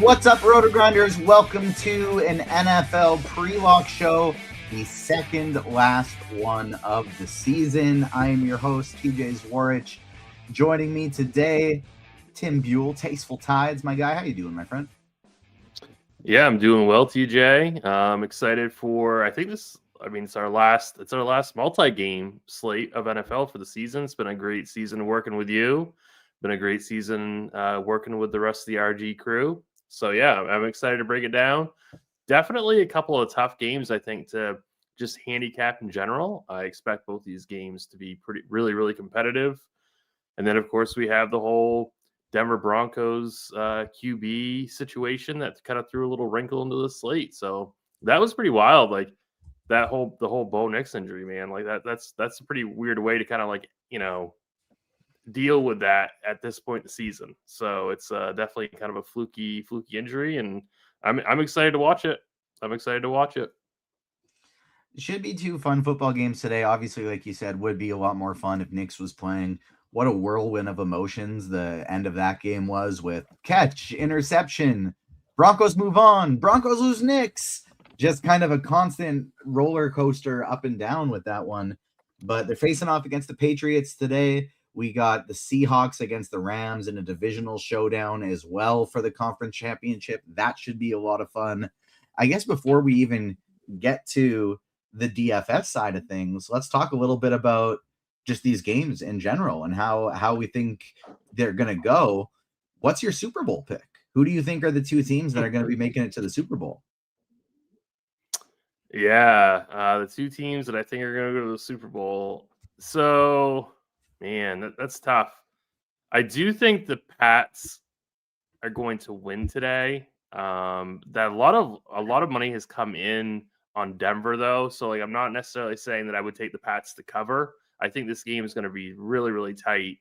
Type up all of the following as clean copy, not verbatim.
What's up, RotoGrinders? Welcome to an NFL pre-lock show, the second last one of the season. I am your host, TJ Zwarych. Joining me today, Tim Buell, Tasteful Tides. My guy, how you doing, my friend? Yeah, I'm doing well, TJ. I'm excited for, it's our last multi-game slate of NFL for the season. It's been a great season working with you. Been a great season working with the rest of the RG crew. So yeah, I'm excited to break it down. Definitely a couple of tough games, I think, to just handicap in general. I expect both these games to be really competitive. And then, of course, we have the whole Denver Broncos QB situation that kind of threw a little wrinkle into the slate. So that was pretty wild. Like the whole Bo Nix injury, man. Like that's a pretty weird way to kind of deal with that at this point in the season. So it's definitely kind of a fluky injury, and I'm excited to watch it. Should be two fun football games today. Obviously, like you said, would be a lot more fun if Nix was playing. What a whirlwind of emotions the end of that game was, with catch, interception, Broncos move on, Broncos lose Nix. Just kind of a constant roller coaster up and down with that one. But they're facing off against the Patriots today. We got the Seahawks against the Rams in a divisional showdown as well for the conference championship. That should be a lot of fun. I guess before we even get to the DFS side of things, let's talk a little bit about just these games in general and how we think they're going to go. What's your Super Bowl pick? Who do you think are the two teams that are going to be making it to the Super Bowl? Yeah, the two teams that I think are going to go to the Super Bowl. So, man, that's tough. I do think the Pats are going to win today. That a lot of money has come in on Denver, though. So I'm not necessarily saying that I would take the Pats to cover. I think this game is going to be really tight.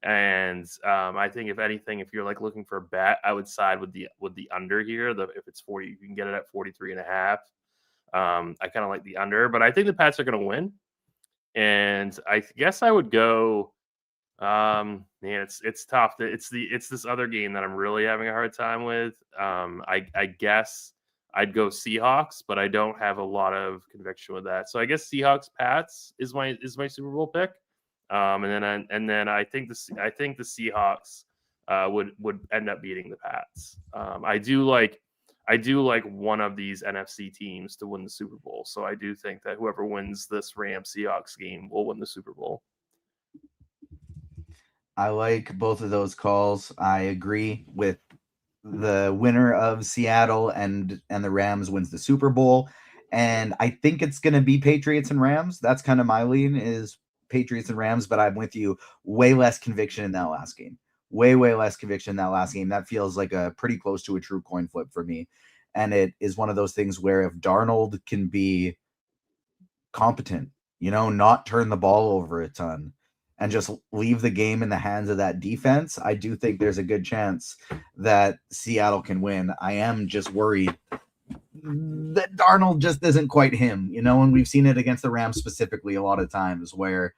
And I think if anything, if you're looking for a bet, I would side with the under here. If it's 40, you can get it at 43.5. I kind of like the under, but I think the Pats are going to win. And I guess I would go. Man, it's tough. It's this other game that I'm really having a hard time with. I guess I'd go Seahawks, but I don't have a lot of conviction with that. So I guess Seahawks Pats is my Super Bowl pick. And then I think the Seahawks would end up beating the Pats. I do like one of these NFC teams to win the Super Bowl. So I do think that whoever wins this Rams Seahawks game will win the Super Bowl. I like both of those calls. I agree with the winner of Seattle and the Rams wins the Super Bowl. And I think it's going to be Patriots and Rams. That's kind of my lean, is Patriots and Rams, but I'm with you. Way less conviction in that last game. Way less conviction in that last game. That feels like a pretty close to a true coin flip for me. And it is one of those things where if Darnold can be competent, not turn the ball over a ton, and just leave the game in the hands of that defense, I do think there's a good chance that Seattle can win. I am just worried that Darnold just isn't quite him, and we've seen it against the Rams specifically a lot of times where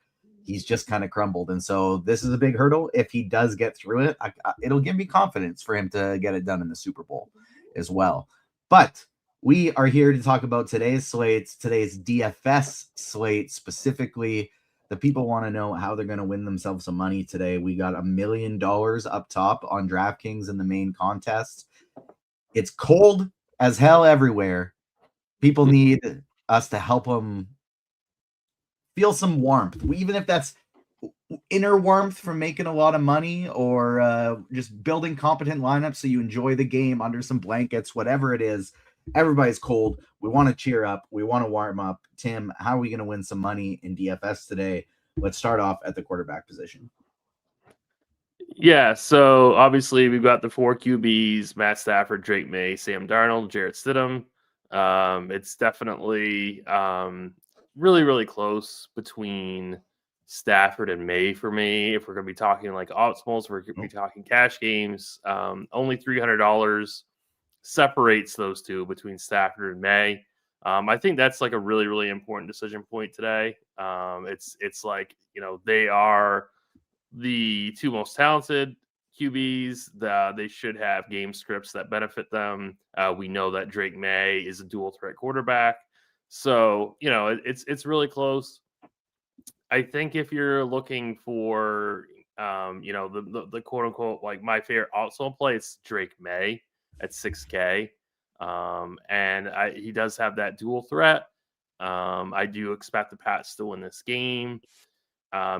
he's just kind of crumbled. And so this is a big hurdle. If he does get through it, it'll give me confidence for him to get it done in the Super Bowl as well. But we are here to talk about today's slates, today's DFS slate specifically. The people want to know how they're going to win themselves some money today. We got $1 million up top on DraftKings in the main contest. It's cold as hell everywhere. People need us to help them feel some warmth, even if that's inner warmth from making a lot of money or just building competent lineups so you enjoy the game under some blankets, whatever it is. Everybody's cold. We want to cheer up. We want to warm up. Tim, how are we going to win some money in DFS today? Let's start off at the quarterback position. Yeah, so obviously we've got the 4 QBs: Matt Stafford, Drake May, Sam Darnold, Jarrett Stidham. It's definitely really close between Stafford and May for me. If we're going to be talking like optimals, we're going to be talking cash games. Only $300 separates those two between Stafford and May. I think that's like a really important decision point today. It's like, they are the two most talented QBs, they should have game scripts that benefit them. We know that Drake May is a dual threat quarterback. So, it's really close. I think if you're looking for, the quote unquote, like my favorite also play, it's Drake May at 6K. And he does have that dual threat. I do expect the Pats to win this game.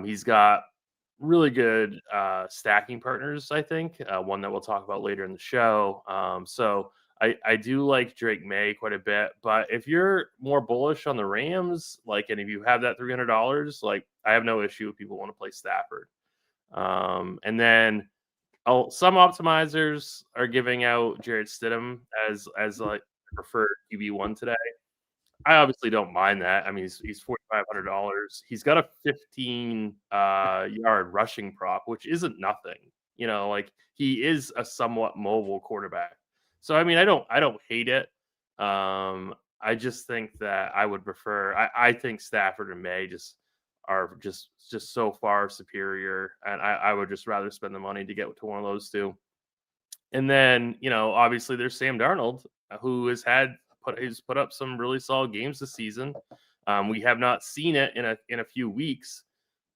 He's got really good stacking partners, I think. One that we'll talk about later in the show. So I do like Drake May quite a bit. But if you're more bullish on the Rams, and if you have that $300, I have no issue if people want to play Stafford. And then some optimizers are giving out Jarrett Stidham as preferred QB1 today. I obviously don't mind that. I mean, he's $4,500. He's got a 15-yard rushing prop, which isn't nothing. He is a somewhat mobile quarterback. So I mean, I don't hate it. I just think that I would prefer. I think Stafford and May are just so far superior, and I would just rather spend the money to get to one of those two. And then obviously there's Sam Darnold, who has put up some really solid games this season. We have not seen it in a few weeks,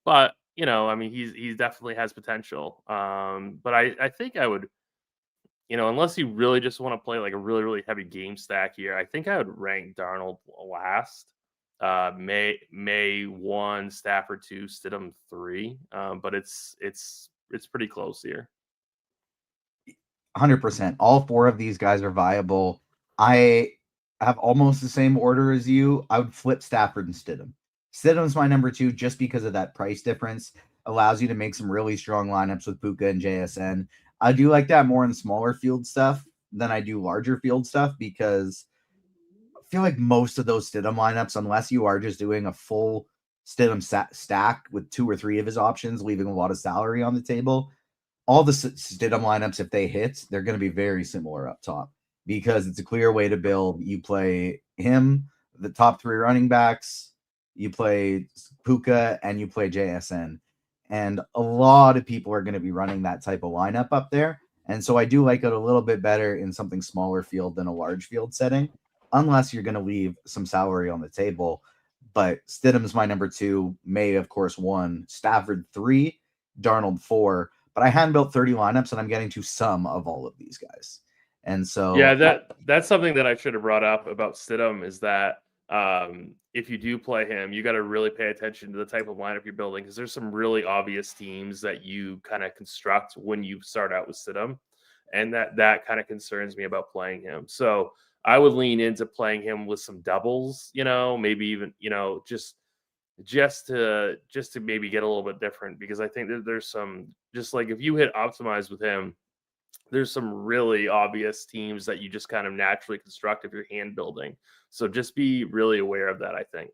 but I mean, he definitely has potential. But I think I would, unless you really just want to play a really, really heavy game stack here, I think I would rank Darnold last. May 1, Stafford 2, Stidham 3. But it's pretty close here. 100%. All four of these guys are viable. I have almost the same order as you. I would flip Stafford and Stidham. Stidham's my number 2 just because of that price difference. Allows you to make some really strong lineups with Puka and JSN. I do like that more in smaller field stuff than I do larger field stuff, because I feel like most of those Stidham lineups, unless you are just doing a full Stidham stack with 2 or 3 of his options, leaving a lot of salary on the table, all the Stidham lineups, if they hit, they're going to be very similar up top, because it's a clear way to build. You play him, the top 3 running backs, you play Puka, and you play JSN. And a lot of people are going to be running that type of lineup up there. And so I do like it a little bit better in something smaller field than a large field setting, unless you're going to leave some salary on the table. But Stidham's my number 2, May, of course, 1, Stafford 3, Darnold 4. But I hadn't built 30 lineups, and I'm getting to some of all of these guys. And so yeah, that's something that I should have brought up about Stidham, is that if you do play him, you got to really pay attention to the type of lineup you're building, because there's some really obvious teams that you kind of construct when you start out with Stidham, and that kind of concerns me about playing him. So I would lean into playing him with some doubles, maybe even just to maybe get a little bit different, because I think that there's some, just like if you hit optimize with him, there's some really obvious teams that you just kind of naturally construct if you're hand building. So just be really aware of that, I think.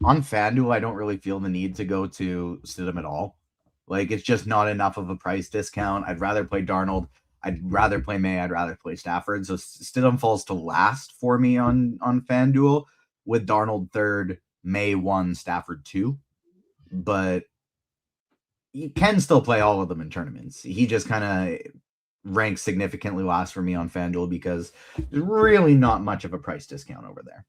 On FanDuel, I don't really feel the need to go to Stidham at all. It's just not enough of a price discount. I'd rather play Darnold. I'd rather play May. I'd rather play Stafford. So Stidham falls to last for me on FanDuel, with Darnold 3rd, May 1, Stafford 2. But you can still play all of them in tournaments. He just kind of ranks significantly last for me on FanDuel, because there's really not much of a price discount over there.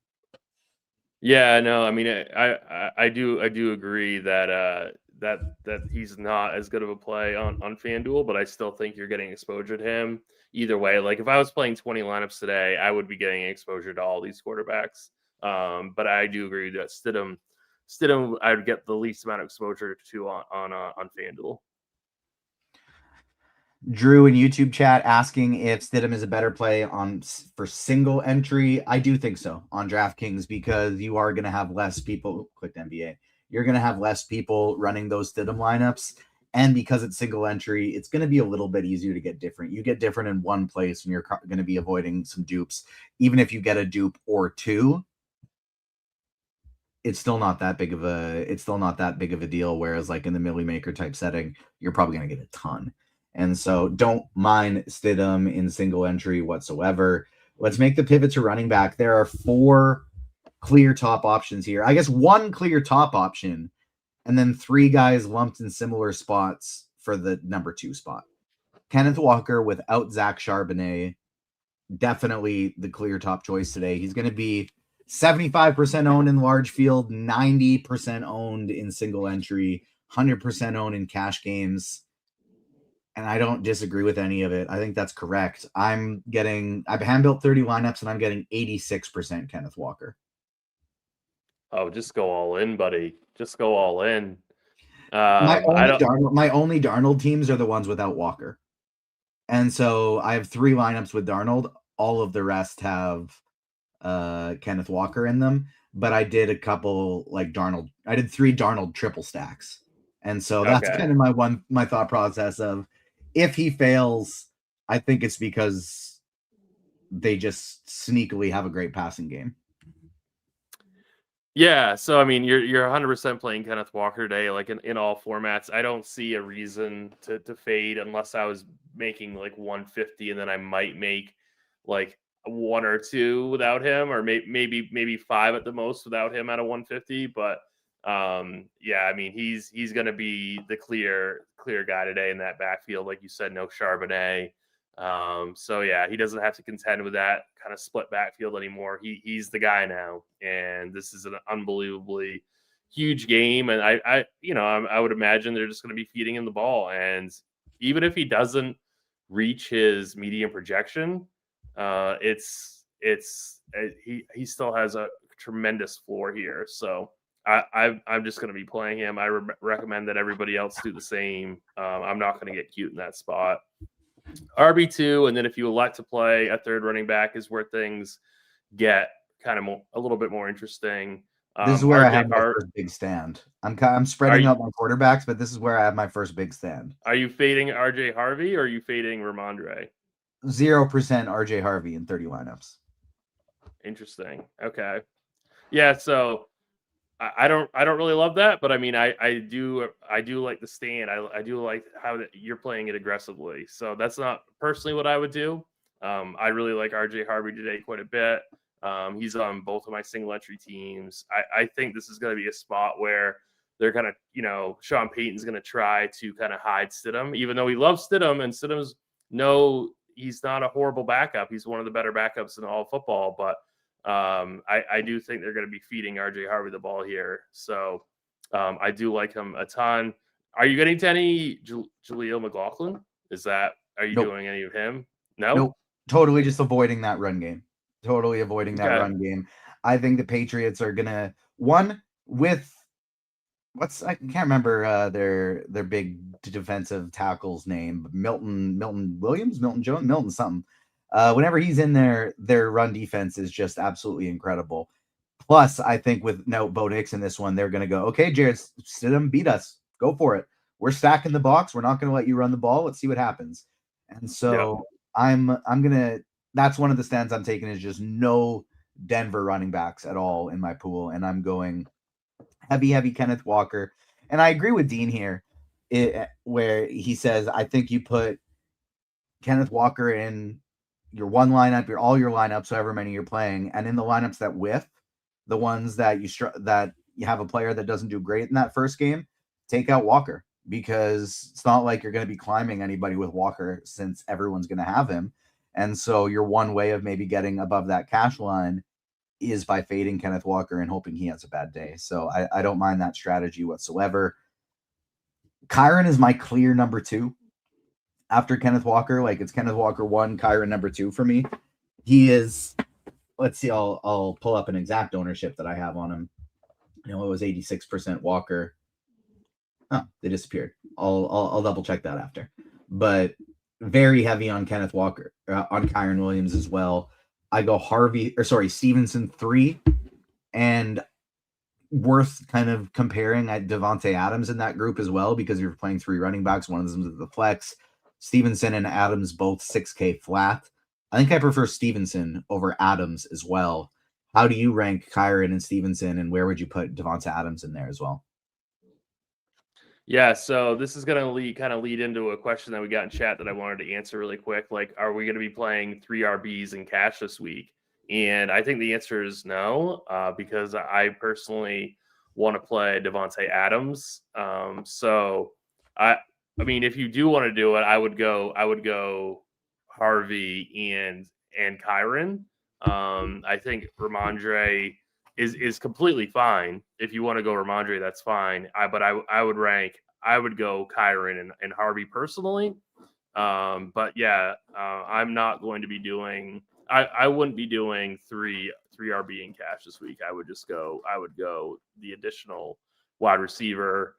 Yeah, no, I mean, I do agree that that he's not as good of a play on FanDuel, but I still think you're getting exposure to him either way. If I was playing 20 lineups today, I would be getting exposure to all these quarterbacks. But I do agree that Stidham, I would get the least amount of exposure to on FanDuel. Drew in YouTube chat asking if Stidham is a better play for single entry. I do think so on DraftKings, because you are going to have less people. Click NBA. You're going to have less people running those Stidham lineups. And because it's single entry, it's going to be a little bit easier to get different. You get different in one place, and you're going to be avoiding some dupes. Even if you get a dupe or 2, it's still not that big of a deal. Whereas in the Millie Maker type setting, you're probably going to get a ton. And so don't mind Stidham in single entry whatsoever. Let's make the pivot to running back. There are 4 clear top options here. I guess one clear top option and then 3 guys lumped in similar spots for the number 2 spot. Kenneth Walker without Zach Charbonnet, definitely the clear top choice today. He's going to be 75% owned in large field, 90% owned in single entry, 100% owned in cash games. And I don't disagree with any of it. I think that's correct. I've hand built 30 lineups and I'm getting 86% Kenneth Walker. Oh, just go all in, buddy. Just go all in. My only Darnold teams are the ones without Walker. And so I have 3 lineups with Darnold. All of the rest have Kenneth Walker in them. But I did a couple like Darnold. I did 3 Darnold triple stacks. And so that's kind of my thought process of if he fails, I think it's because they just sneakily have a great passing game. Yeah, so I mean, you're 100% playing Kenneth Walker today, like in all formats. I don't see a reason to fade unless I was making like 150, and then I might make like 1 or 2 without him, or maybe 5 at the most without him at a 150. But yeah, I mean, he's going to be the clear guy today in that backfield, like you said. No Charbonnet. So yeah, he doesn't have to contend with that kind of split backfield anymore. He's the guy now, and this is an unbelievably huge game. And I would imagine they're just going to be feeding him the ball, and even if he doesn't reach his median projection, he still has a tremendous floor here. So I'm just going to be playing him. I recommend that everybody else do the same. I'm not going to get cute in that spot. RB2, and then if you elect to play a third running back is where things get kind of a little bit more interesting. This is where I have my first big stand. I'm spreading out my quarterbacks, but this is where I have my first big stand. Are you fading RJ Harvey or are you fading Ramondre? 0% RJ Harvey in 30 lineups. Interesting. Okay. Yeah, so I don't really love that, but I mean I do like the stand. I do like how you're playing it aggressively. So that's not personally what I would do. I really like RJ Harvey today quite a bit. He's on both of my single entry teams. I think this is going to be a spot where they're going to, Sean Payton's going to try to kind of hide Stidham, even though he loves Stidham, and Stidham's he's not a horrible backup. He's one of the better backups in all of football, but I do think they're going to be feeding RJ Harvey the ball here. So I do like him a ton. Are you getting to any Jaleel McLaughlin? Are you doing any of him? No? Nope. Totally just avoiding that run game. Run game. I think the Patriots are gonna I can't remember their big defensive tackle's name, Milton Williams, Milton Jones, Milton something. Whenever he's in there, their run defense is just absolutely incredible. Plus, I think with Bo Nix in this one, they're going to go, okay, Jared Stidham, beat us. Go for it. We're stacking the box. We're not going to let you run the ball. Let's see what happens. And so I'm going to – that's one of the stands I'm taking is just no Denver running backs at all in my pool. And I'm going heavy Kenneth Walker. And I agree with Dean here where he says, I think you put Kenneth Walker in – your one lineup, all your lineups, however many you're playing, and in the lineups that whiff, the ones that you have a player that doesn't do great in that first game, take out Walker, because it's not like you're going to be climbing anybody with Walker since everyone's going to have him. And so your one way of maybe getting above that cash line is by fading Kenneth Walker and hoping he has a bad day. So I don't mind that strategy whatsoever. Kyren is my clear number 2. After Kenneth Walker, like it's Kenneth Walker 1, Kyren number 2 for me. He is, let's see, I'll pull up an exact ownership that I have on him. It was 86% Walker. Oh, they disappeared. I'll double check that after. But very heavy on Kenneth Walker, on Kyren Williams as well. I go Stevenson 3, and worth kind of comparing at Devontae Adams in that group as well, because you're playing 3 running backs. One of them is the flex. Stevenson and Adams both 6K flat. I think I prefer Stevenson over Adams as well. How do you rank Kyren and Stevenson, and where would you put Devonta Adams in there as well? Yeah, so this is going to lead into a question that we got in chat that I wanted to answer really quick. Like, are we going to be playing 3 RBs in cash this week? And I think the answer is no, because I personally want to play Devontae Adams. So I mean, if you do want to do it, I would go Harvey and Kyron. I think Ramondre is completely fine. If you want to go Ramondre, that's fine. But I would go Kyron and Harvey personally. But yeah, I'm not going to be doing. I wouldn't be doing three RB in cash this week. I would go the additional wide receiver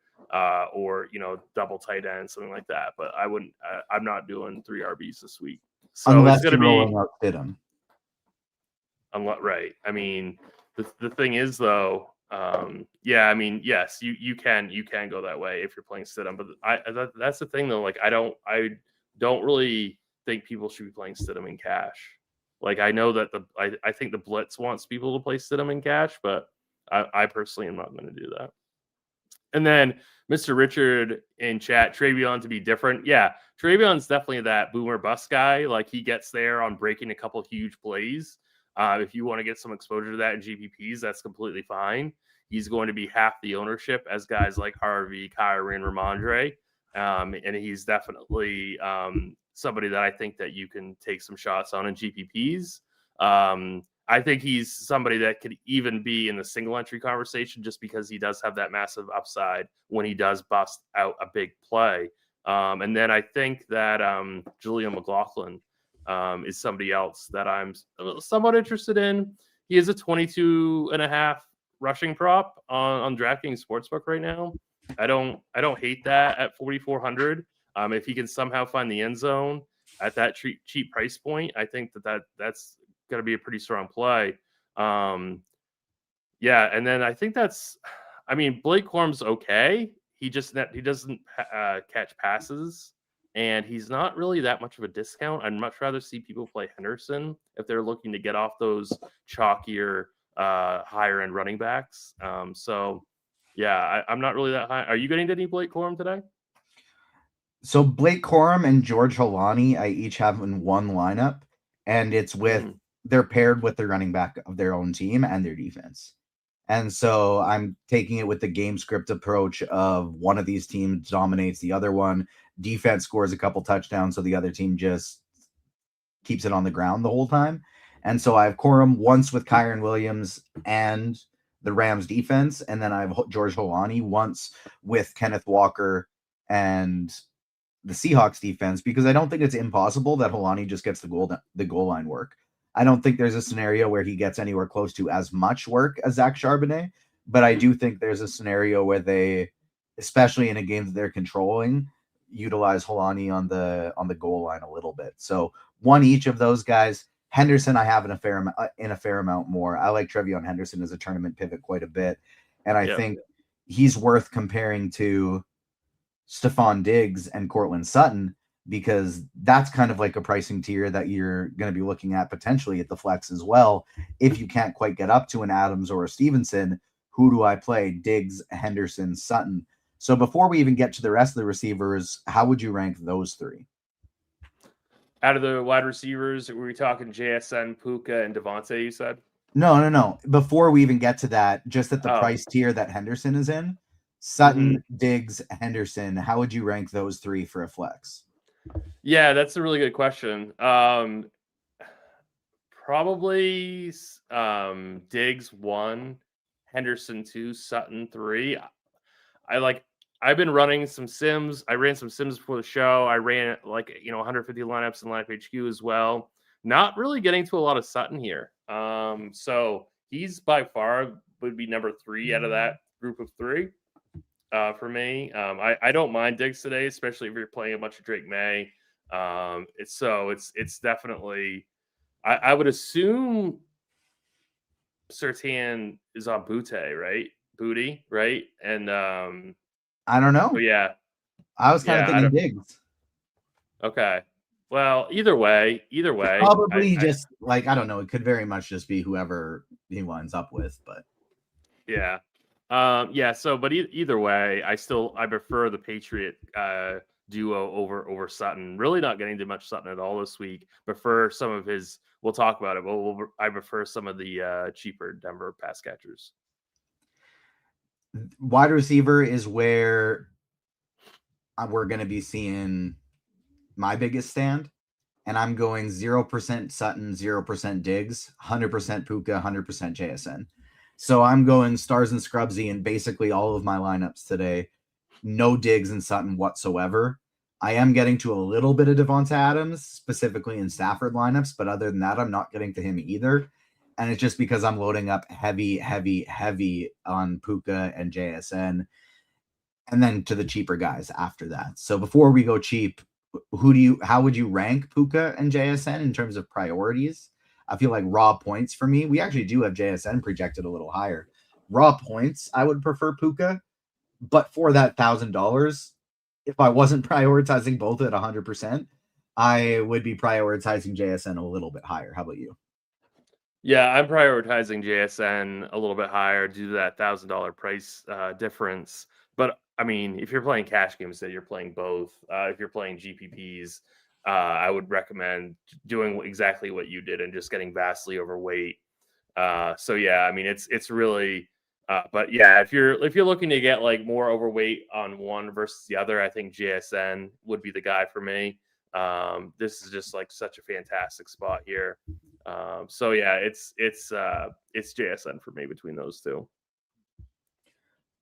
or double tight end, something like that. But I wouldn't. I'm not doing 3 RBs this week. So unless it's going to you're be rolling out Stidham. right. I mean, the thing is though, yeah. I mean, yes, you can go that way if you're playing Stidham. But that's the thing though. Like I don't really think people should be playing Stidham in cash. Like I know that I think the Blitz wants people to play Stidham in cash, but I personally am not going to do that. And then Mr. Richard in chat, Travion to be different. Yeah, Travion's definitely that boomer bust guy. Like he gets there on breaking a couple huge plays. If you want to get some exposure to that in GPPs, that's completely fine. He's going to be half the ownership as guys like Harvey, Kyron, Ramondre. And he's definitely somebody that I think that you can take some shots on in GPPs. I think he's somebody that could even be in the single entry conversation just because he does have that massive upside when he does bust out a big play. And then I think that Julian McLaughlin is somebody else that I'm somewhat interested in. He is a 22.5 rushing prop on DraftKings Sportsbook right now. I don't hate that at 4,400. If he can somehow find the end zone at that cheap price point, I think that's going to be a pretty strong play. Yeah, and then I think Blake Corum's okay. He doesn't catch passes, and he's not really that much of a discount. I'd much rather see people play Henderson if they're looking to get off those chalkier, higher end running backs. So yeah, I'm not really that high. Are you getting to any Blake Corum today? So Blake Corum and George Holani, I each have in one lineup, and it's with they're paired with the running back of their own team and their defense. And so I'm taking it with the game script approach of one of these teams dominates the other one. Defense scores a couple touchdowns, so the other team just keeps it on the ground the whole time. And so I have Corum once with Kyron Williams and the Rams defense, and then I have George Holani once with Kenneth Walker and the Seahawks defense, because I don't think it's impossible that Holani just gets the goal line work. I don't think there's a scenario where he gets anywhere close to as much work as Zach Charbonnet, but I do think there's a scenario where they, especially in a game that they're controlling, utilize Holani on the goal line a little bit. So one each of those guys. Henderson, I have in a fair amount more. I like Trevion Henderson as a tournament pivot quite a bit, and I think he's worth comparing to Stephon Diggs and Cortland Sutton, because that's kind of like a pricing tier that you're going to be looking at potentially at the flex as well. If you can't quite get up to an Adams or a Stevenson, who do I play? Diggs, Henderson, Sutton. So before we even get to the rest of the receivers, how would you rank those three? Out of the wide receivers, were we talking JSN, Puka, and Devontae, you said? No. Before we even get to that, just at the price tier that Henderson is in, Sutton, Diggs, Henderson, how would you rank those three for a flex? Yeah, that's a really good question. Probably Diggs 1, Henderson 2, Sutton 3. I've been running some sims. I ran some sims before the show. I ran 150 lineups in Lineup HQ as well. Not really getting to a lot of Sutton here. So he's by far would be number 3 out of that group of 3 for me. I don't mind Diggs today, especially if you're playing a bunch of Drake May. It's definitely. I would assume Surtain is on Booty, right? And I don't know. Yeah. I was kind of thinking Diggs. Okay. Well, either way. Probably I don't know. It could very much just be whoever he winds up with, but yeah. But either way, I prefer the Patriot duo over Sutton. Really not getting too much Sutton at all this week. Prefer some of his. We'll talk about it. But I prefer some of the cheaper Denver pass catchers. Wide receiver is where we're going to be seeing my biggest stand. And I'm going 0% Sutton, 0% Diggs, 100% Puka, 100% JSN. So I'm going stars and scrubsy in basically all of my lineups today. No Diggs and Sutton whatsoever. I am getting to a little bit of Devonta Adams, specifically in Stafford lineups, but other than that, I'm not getting to him either. And it's just because I'm loading up heavy on Puka and JSN, and then to the cheaper guys after that. So before we go cheap, how would you rank Puka and JSN in terms of priorities? I feel like raw points for me. We actually do have JSN projected a little higher. Raw points, I would prefer Puka, but for that $1,000, if I wasn't prioritizing both at 100%, I would be prioritizing JSN a little bit higher. How about you? Yeah, I'm prioritizing JSN a little bit higher due to that $1,000 price difference. But I mean, if you're playing cash games, that you're playing both. If you're playing GPPs, I would recommend doing exactly what you did and just getting vastly overweight. So yeah, I mean, it's really. But yeah, if you're looking to get like more overweight on one versus the other, I think JSN would be the guy for me. This is just like such a fantastic spot here. So yeah, it's JSN for me between those two.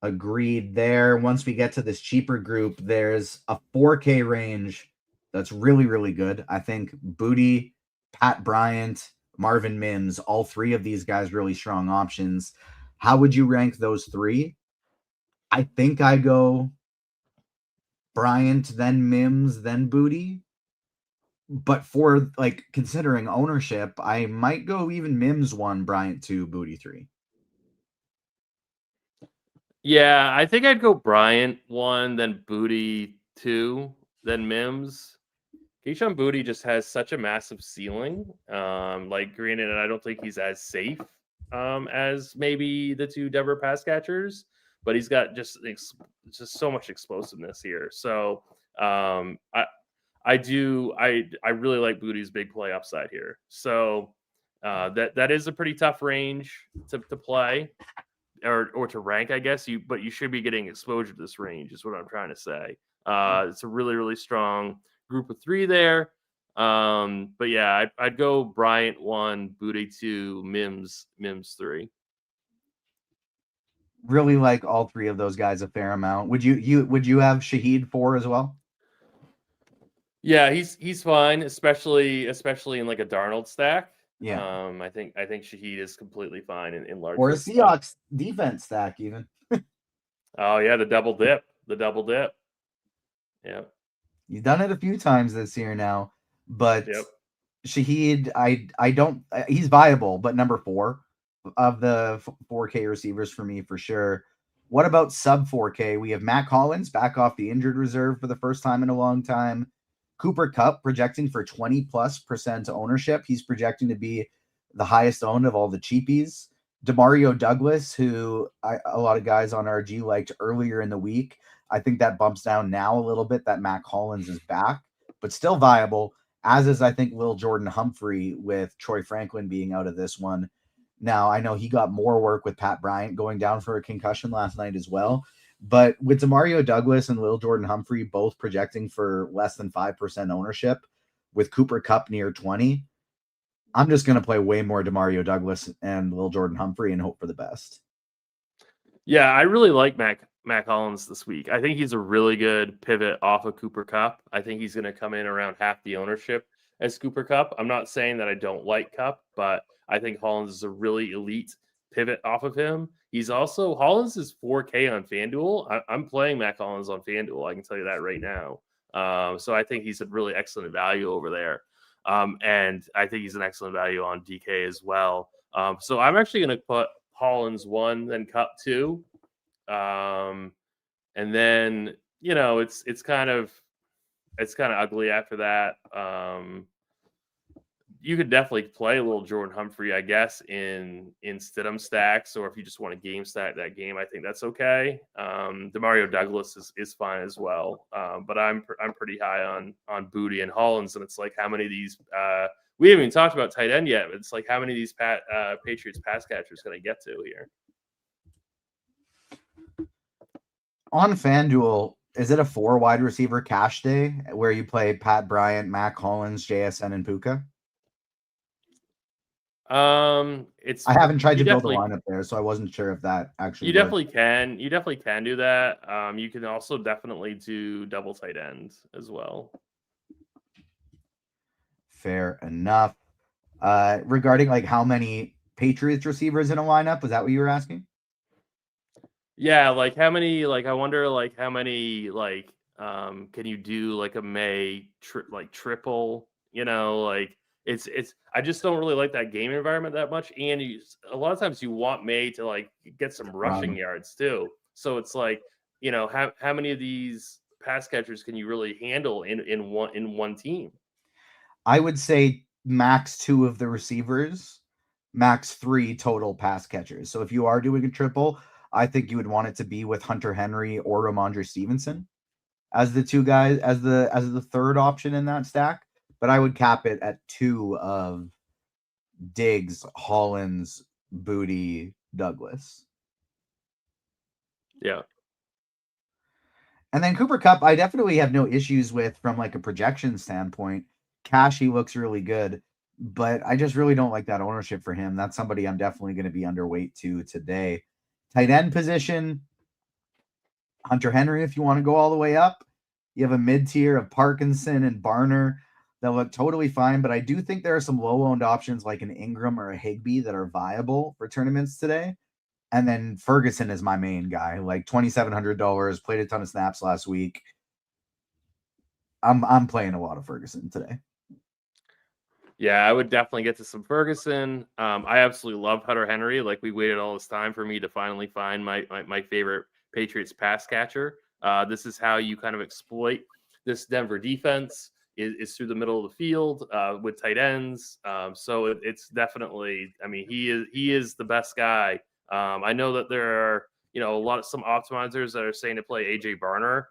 Agreed there. Once we get to this cheaper group, there's a 4K range that's really, really good. I think Booty, Pat Bryant, Marvin Mims, all three of these guys really strong options. How would you rank those three? I think I go Bryant, then Mims, then Booty. But for like considering ownership, I might go even Mims 1, Bryant 2, Booty 3. Yeah, I think I'd go Bryant 1, then Booty 2, then Mims. Keyshawn Booty just has such a massive ceiling. Like granted, I don't think he's as safe as maybe the two Denver pass catchers, but he's got just so much explosiveness here. So I really like Booty's big play upside here. So that is a pretty tough range to play or to rank, I guess. But you should be getting exposure to this range, is what I'm trying to say. It's a really, really strong group of three there. But yeah, I'd go Bryant 1, Booty 2, Mims 3. Really like all three of those guys a fair amount. Would you have Shaheed 4 as well? Yeah, he's fine, especially in like a Darnold stack. Yeah. I think Shaheed is completely fine in large. Or a Seahawks defense stack even. Oh yeah, the double dip. Yeah. You've done it a few times this year now, but Yep. Shaheed, I don't. He's viable, but number 4 of the 4K receivers for me for sure. What about sub 4K? We have Matt Collins back off the injured reserve for the first time in a long time. Cooper Kupp projecting for 20+% ownership. He's projecting to be the highest owned of all the cheapies. Demario Douglas, who a lot of guys on RG liked earlier in the week. I think that bumps down now a little bit that Matt Collins is back, but still viable, as is, I think, Lil Jordan Humphrey with Troy Franklin being out of this one. Now, I know he got more work with Pat Bryant going down for a concussion last night as well. But with Demario Douglas and Lil Jordan Humphrey both projecting for less than 5% ownership, with Cooper Kupp near 20, I'm just going to play way more Demario Douglas and Lil Jordan Humphrey and hope for the best. Yeah, I really like Matt Collins this week. I think he's a really good pivot off of Cooper Kupp. I think he's going to come in around half the ownership as Cooper Kupp. I'm not saying that I don't like Kupp, but I think Hollins is a really elite pivot off of him. Hollins is 4K on FanDuel. I'm playing Matt Collins on FanDuel. I can tell you that right now. So I think he's a really excellent value over there. And I think he's an excellent value on DK as well. So I'm actually going to put Hollins 1, then Kupp 2. And then, it's kind of ugly after that. You could definitely play a little Jordan Humphrey, I guess, in Stidham stacks, or if you just want to game stack that game, I think that's okay. Demario Douglas is fine as well, but I'm pretty high on Booty and Hollins, and it's like how many of these we haven't even talked about tight end yet. But it's like how many of these Patriots pass catchers can I get to here? On FanDuel, is it a 4 wide receiver cash day where you play Pat Bryant, Mac Hollins, JSN, and Puka? It's I haven't tried you to build a definitely lineup there, so I wasn't sure if that actually you worked. definitely can you definitely can do that. You can also definitely do double tight end as well. Fair enough. Regarding like how many Patriots receivers in a lineup, was that what you were asking? Yeah, like how many? Like I wonder, like how many? Like can you do like a like triple? You know, like it's. I just don't really like that game environment that much, and a lot of times you want May to like get some rushing Run. yards too. So it's like how many of these pass catchers can you really handle in one team? I would say max 2 of the receivers, max 3 total pass catchers. So if you are doing a triple, I think you would want it to be with Hunter Henry or Ramondre Stevenson as the two guys as the third option in that stack. But I would cap it at 2 of Diggs, Hollins, Booty, Douglas. Yeah. And then Cooper Cup, I definitely have no issues with from like a projection standpoint. Cash, he looks really good, but I just really don't like that ownership for him. That's somebody I'm definitely going to be underweight to today. Tight end position, Hunter Henry, if you want to go all the way up. You have a mid tier of Parkinson and Barner that look totally fine, but I do think there are some low owned options like an Ingram or a Higby that are viable for tournaments today. And then Ferguson is my main guy, like $2,700, played a ton of snaps last week. I'm playing a lot of Ferguson today. Yeah, I would definitely get to some Ferguson. I absolutely love Hunter Henry. Like we waited all this time for me to finally find my favorite Patriots pass catcher. This is how you kind of exploit this Denver defense is through the middle of the field with tight ends. So it's definitely. I mean, he is the best guy. I know that there are some optimizers that are saying to play AJ Barner.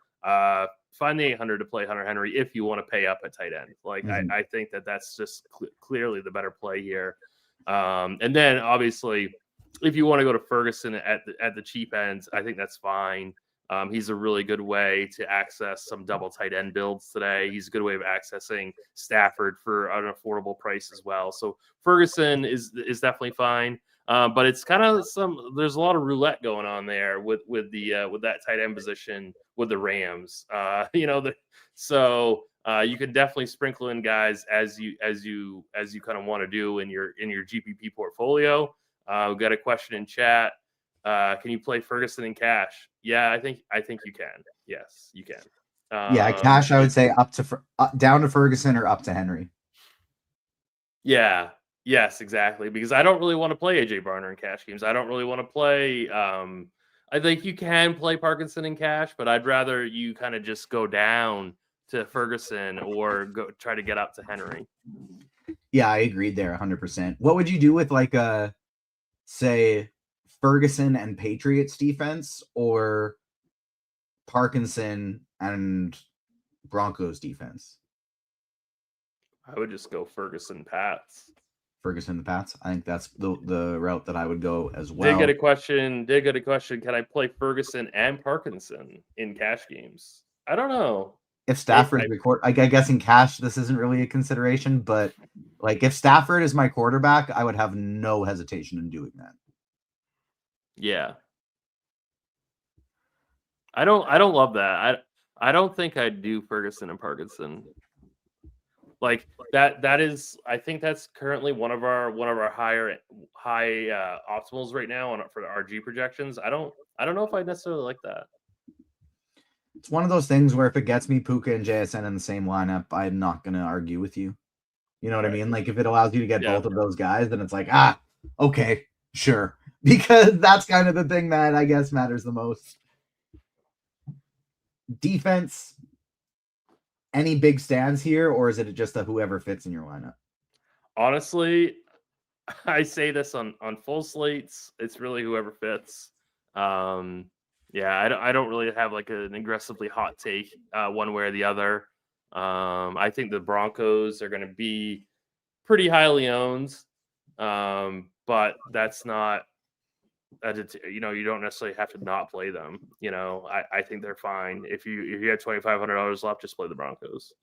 Find the 800 to play Hunter Henry if you want to pay up at tight end. Like I think that's just clearly the better play here. And then obviously, if you want to go to Ferguson at the cheap ends, I think that's fine. He's a really good way to access some double tight end builds today. He's a good way of accessing Stafford for an affordable price as well. So Ferguson is definitely fine. But it's kind of there's a lot of roulette going on there with that tight end position with the Rams. So you can definitely sprinkle in guys as you kind of want to do in your GPP portfolio. We've got a question in chat. Can you play Ferguson in cash? Yeah, I think you can. Yes, you can. Yeah, cash, I would say up to down to Ferguson or up to Henry. Yeah. Yes, exactly. Because I don't really want to play AJ Barner in cash games. I don't really want to play. I think you can play Parkinson in cash, but I'd rather you kind of just go down to Ferguson or go try to get up to Henry. Yeah, I agreed there 100%. What would you do with like a say Ferguson and Patriots defense or Parkinson and Broncos defense? I would just go Ferguson Pats. Ferguson the Pats. I think that's the route that I would go as well. Did get a question. Can I play Ferguson and Parkinson in cash games? I don't know. If Stafford's I guess in cash, this isn't really a consideration, but like if Stafford is my quarterback, I would have no hesitation in doing that. Yeah. I don't love that. I don't think I'd do Ferguson and Parkinson. Like that is I think that's currently one of our high optimals right now for the RG projections. I don't know if I necessarily like that. It's one of those things where if it gets me Puka and JSN in the same lineup, I'm not going to argue with you. You know what I mean? Like if it allows you to get both of those guys, then it's like, okay, sure. Because that's kind of the thing that I guess matters the most. Defense, any big stands here, or is it just a whoever fits in your lineup? Honestly, I say this on full slates. It's really whoever fits. Yeah, I don't really have like an aggressively hot take one way or the other. I think the Broncos are going to be pretty highly owned, but that's not you don't necessarily have to not play them. I think they're fine. If you have $2,500 left, just play the Broncos.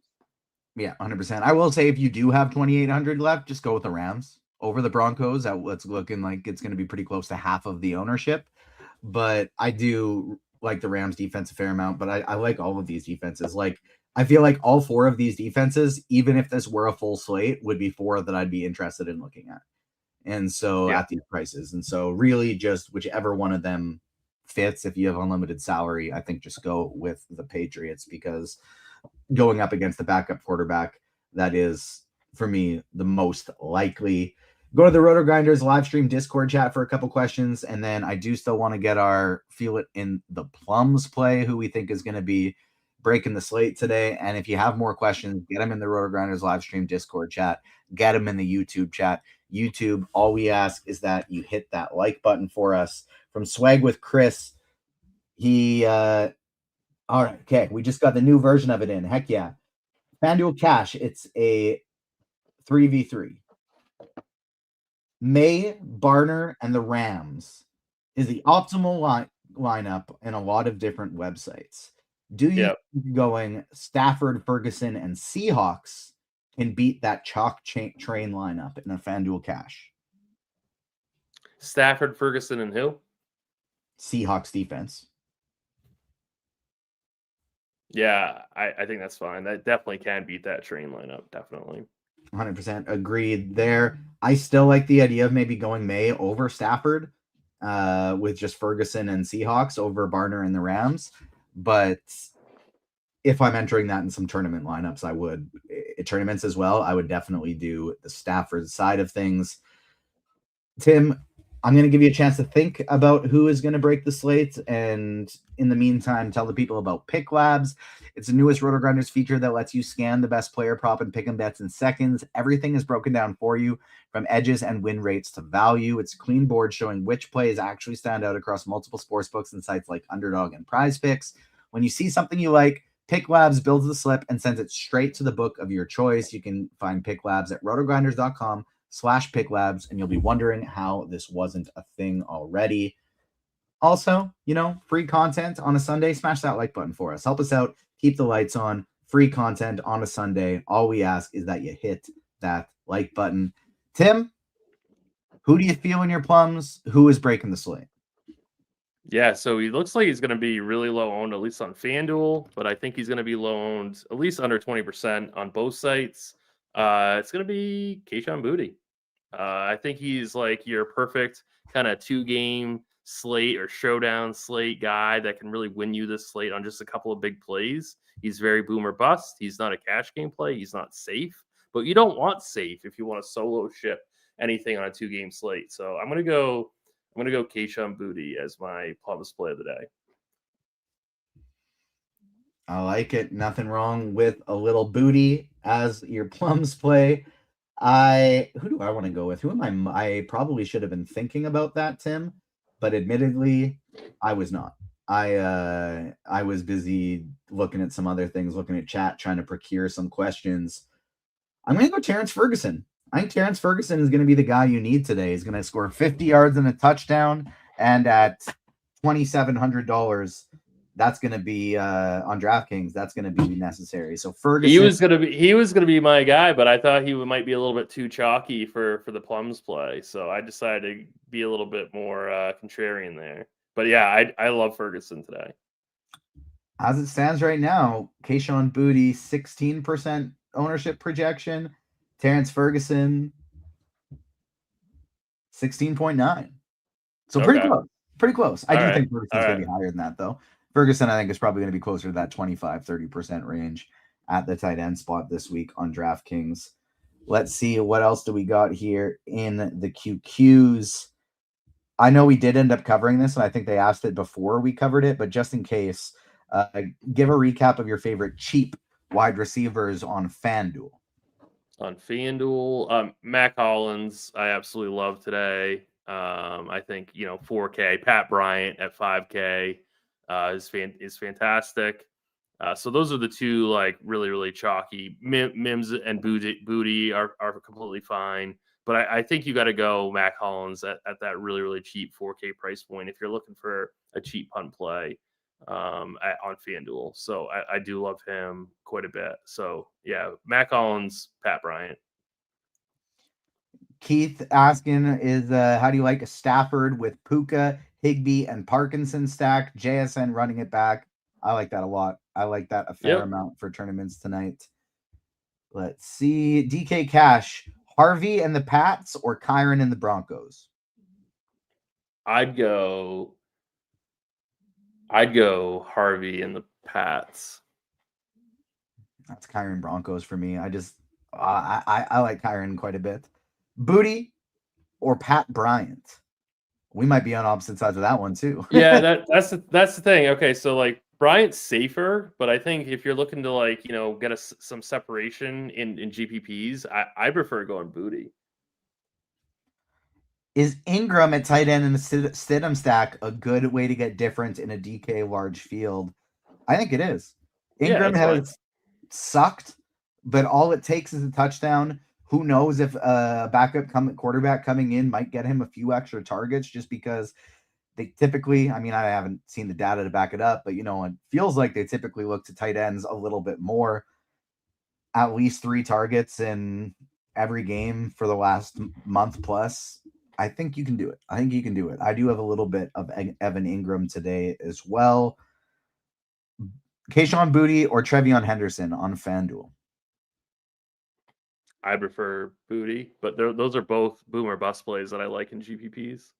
Yeah, 100%. I will say if you do have 2,800 left, just go with the Rams over the Broncos. That's looking like it's going to be pretty close to half of the ownership. But I do like the Rams defense a fair amount, but I like all of these defenses. Like, I feel like all 4 of these defenses, even if this were a full slate, would be 4 that I'd be interested in looking at. And so at these prices. And so really just whichever one of them fits, if you have unlimited salary, I think just go with the Patriots, because going up against the backup quarterback, that is, for me, the most likely. Go to the RotoGrinders live stream Discord chat for a couple questions, and then I do still want to get our feel it in the plums play, who we think is going to be breaking the slate today. And if you have more questions, get them in the RotoGrinders live stream Discord chat, get them in the YouTube chat. YouTube, all we ask is that you hit that like button for us. From Swag with Chris, he all right, okay, we just got the new version of it in. Heck yeah. FanDuel Cash, it's a 3v3. May, Barner, and the Rams is the optimal lineup in a lot of different websites. Do you think going Stafford, Ferguson, and Seahawks can beat that chalk train lineup in a FanDuel Cash? Stafford, Ferguson, and who? Seahawks defense. Yeah, I think that's fine. That definitely can beat that train lineup. Definitely. 100% agreed there. I still like the idea of maybe going May over Stafford with just Ferguson and Seahawks over Barner and the Rams. But if I'm entering that in some tournament lineups, I would. Tournaments as well, I would definitely do the Stafford side of things. Tim, I'm going to give you a chance to think about who is going to break the slate. And in the meantime, tell the people about Pick Labs. It's the newest RotoGrinders feature that lets you scan the best player prop and pick 'em bets in seconds. Everything is broken down for you, from edges and win rates to value. It's a clean board showing which plays actually stand out across multiple sportsbooks and sites like Underdog and Prize Picks. When you see something you like, Pick Labs builds the slip and sends it straight to the book of your choice. You can find Pick Labs at rotogrinders.com/picklabs, and you'll be wondering how this wasn't a thing already. Also, free content on a Sunday. Smash that like button for us. Help us out. Keep the lights on. Free content on a Sunday. All we ask is that you hit that like button. Tim, who do you feel in your plums? Who is breaking the slate? Yeah, so he looks like he's going to be really low owned, at least on FanDuel, but I think he's going to be low owned, at least under 20% on both sites. It's going to be Kayshon Boutte. I think he's like your perfect kind of 2-game slate or showdown slate guy that can really win you this slate on just a couple of big plays. He's very boomer bust. He's not a cash game play. He's not safe, but you don't want safe if you want to solo ship anything on a 2-game slate. So I'm going to go Kayshon Boutte as my plums play of the day. I like it. Nothing wrong with a little booty as your plums play. Who do I want to go with? Who am I probably should have been thinking about that, Tim, but admittedly, I was not. I was busy looking at some other things, looking at chat, trying to procure some questions. I'm going to go Terrence Ferguson. I think Terrence Ferguson is going to be the guy you need today. He's going to score 50 yards and a touchdown, and at $2,700, that's going to be on DraftKings. That's going to be necessary. So Ferguson, he was going to be my guy, but I thought he might be a little bit too chalky for the plums play. So I decided to be a little bit more contrarian there. But yeah, I love Ferguson today. As it stands right now, Kayshon Boutte 16% ownership projection. Terrence Ferguson 16.9. So pretty close. Pretty close. I do think Ferguson's going to be higher than that, though. Ferguson, I think, is probably going to be closer to that 25-30% range at the tight end spot this week on DraftKings. Let's see, what else do we got here in the QQs? I know we did end up covering this, and I think they asked it before we covered it, but just in case, give a recap of your favorite cheap wide receivers on FanDuel. On FanDuel, Mac Hollins, I absolutely love today. I think 4K. Pat Bryant at 5K is fantastic. So those are the two like really really chalky. Mims and Boutte are completely fine. But I think you got to go Mac Hollins at that really, really cheap 4K price point if you're looking for a cheap punt play on FanDuel. So I do love him quite a bit. So yeah, Mac Hollins, Pat Bryant. Keith asking is how do you like a Stafford with Puka, Higbee, and Parkinson stack? JSN running it back. I like that a lot. I like that a fair amount for tournaments tonight. Let's see. DK Cash, Harvey and the Pats or Kyron and the Broncos? I'd go Harvey and the Pats. That's Kyron Broncos for me. I just I like Kyron quite a bit. Booty or Pat Bryant? We might be on opposite sides of that one too. Yeah, that's the thing. Okay, so like Bryant's safer, but I think if you're looking to like get some separation in GPPs, I prefer going Booty. Is Ingram at tight end in a Stidham stack a good way to get different in a DK large field? I think it is. Ingram has sucked, but all it takes is a touchdown. Who knows if a quarterback coming in might get him a few extra targets just because they typically, I mean, I haven't seen the data to back it up, but it feels like they typically look to tight ends a little bit more. At least 3 targets in every game for the last month plus. I think you can do it. I do have a little bit of Evan Ingram today as well. Kayshon Boutte or Trevion Henderson on FanDuel? I prefer Booty, but those are both boom or bust plays that I like in GPPs.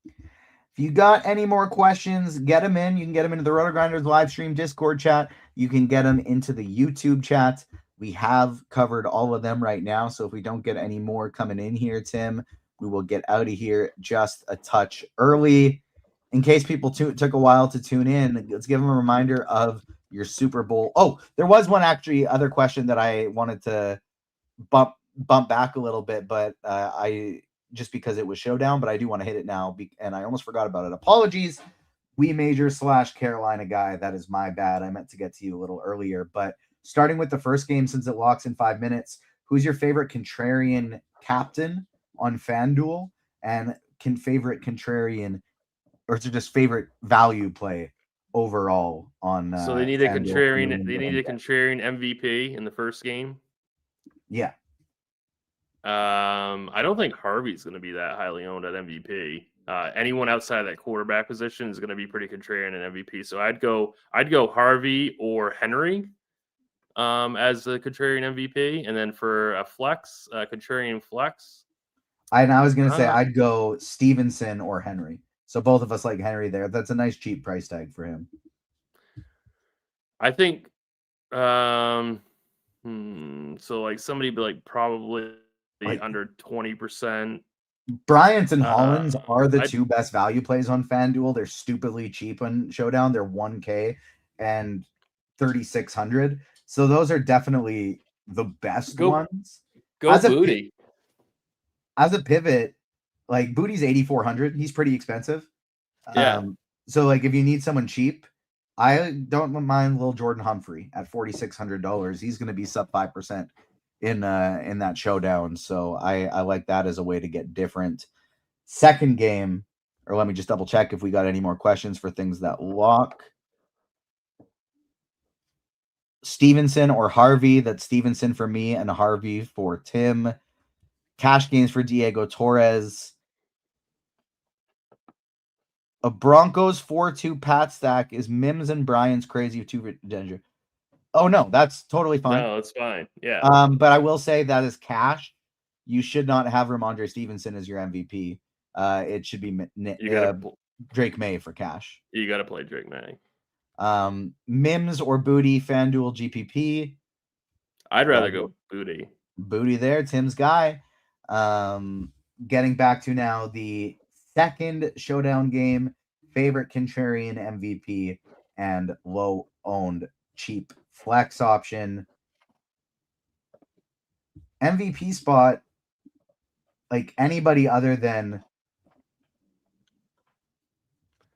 If you got any more questions, get them in. You can get them into the RotoGrinders live stream Discord chat. You can get them into the YouTube chat. We have covered all of them right now. So if we don't get any more coming in here, Tim, we will get out of here just a touch early. In case people took a while to tune in, let's give them a reminder of your Super Bowl. Oh, there was one other question that I wanted to bump back a little bit, but I just because it was Showdown, but I do want to hit it now, and I almost forgot about it. Apologies, We Major / Carolina guy. That is my bad. I meant to get to you a little earlier, but starting with the first game, since it locks in 5 minutes, who's your favorite contrarian captain on FanDuel, and favorite contrarian, or is it just favorite value play overall on? So they need a contrarian. They need a contrarian MVP in the first game. Yeah. I don't think Harvey's going to be that highly owned at MVP. Anyone outside of that quarterback position is going to be pretty contrarian in MVP. So I'd go Harvey or Henry as the contrarian MVP, and then for a flex, contrarian flex. I was going to say I'd go Stevenson or Henry. So both of us like Henry there. That's a nice cheap price tag for him. I think. So like somebody be like probably under 20%. Bryant and Hollins are the two best value plays on FanDuel. They're stupidly cheap on Showdown. They're 1K and 3,600. So those are definitely the best ones. Go Booty. As a pivot, like Booty's 8,400. He's pretty expensive. Yeah. So like if you need someone cheap, I don't mind little Jordan Humphrey at $4,600. He's going to be sub 5% in that Showdown. So I like that as a way to get different. Second game, or let me just double check if we got any more questions for things that lock. Stevenson or Harvey. That's Stevenson for me and Harvey for Tim. Cash games for Diego Torres. A Broncos 4-2 Pat stack is Mims and Brian's crazy 2 danger. Oh no, that's totally fine. No, it's fine. Yeah. But I will say that is cash. You should not have Ramondre Stevenson as your MVP. It should be Drake May for cash. You got to play Drake May. Mims or Booty FanDuel GPP. I'd rather go Booty. Booty there, Tim's guy. Getting back to now the second Showdown game, favorite contrarian MVP and low owned cheap flex option. MVP spot, like anybody other than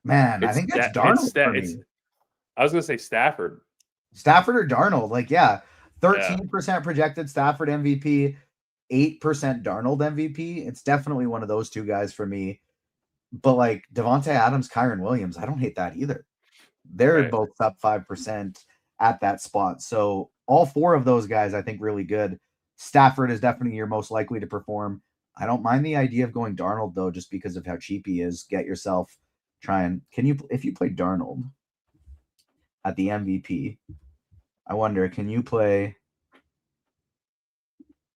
I think that's Darnold for me. I was gonna say Stafford or Darnold. Like, yeah, 13% projected Stafford MVP. 8% Darnold MVP. It's definitely one of those two guys for me. But like Devontae Adams, Kyron Williams, I don't hate that either. They're Right. both sub 5% at that spot. So all four of those guys, I think, really good. Stafford is definitely your most likely to perform. I don't mind the idea of going Darnold though, just because of how cheap he is. Get yourself if you play Darnold at the MVP, I wonder, can you play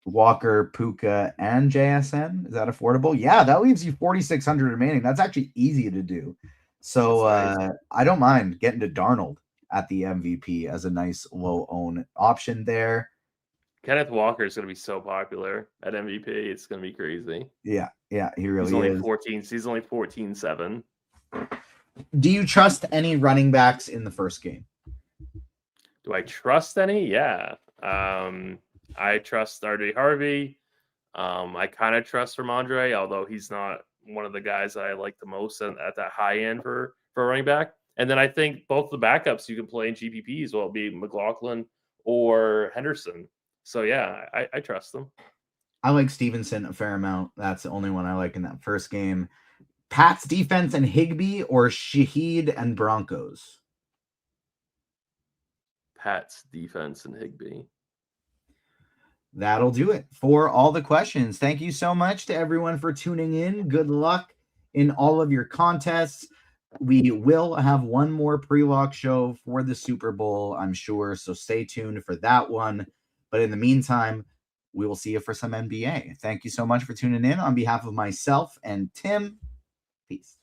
Walker, Puka, and JSN? Is that affordable? Yeah, that leaves you 4,600 remaining. That's actually easy to do. So Nice. I don't mind getting to Darnold at the MVP as a nice low own option there. Kenneth Walker is going to be so popular at MVP. It's going to be crazy. Yeah, he really He's only is. 14. He's only 14-7. Do you trust any running backs in the first game? Do I trust any? Yeah. I trust RJ Harvey. I kind of trust Ramondre, although he's not one of the guys that I like the most at that high end for a running back. And then I think both the backups you can play in GPPs will be McLaughlin or Henderson. So yeah, I trust them. I like Stevenson a fair amount. That's the only one I like in that first game. Pat's defense and Higbee or Shaheed and Broncos? Pat's defense and Higbee. That'll do it for all the questions. Thank you so much to everyone for tuning in. Good luck in all of your contests. We will have one more pre-lock show for the Super Bowl, I'm sure, so stay tuned for that one. But in the meantime, we will see you for some NBA. Thank you so much for tuning in. On behalf of myself and Tim, peace.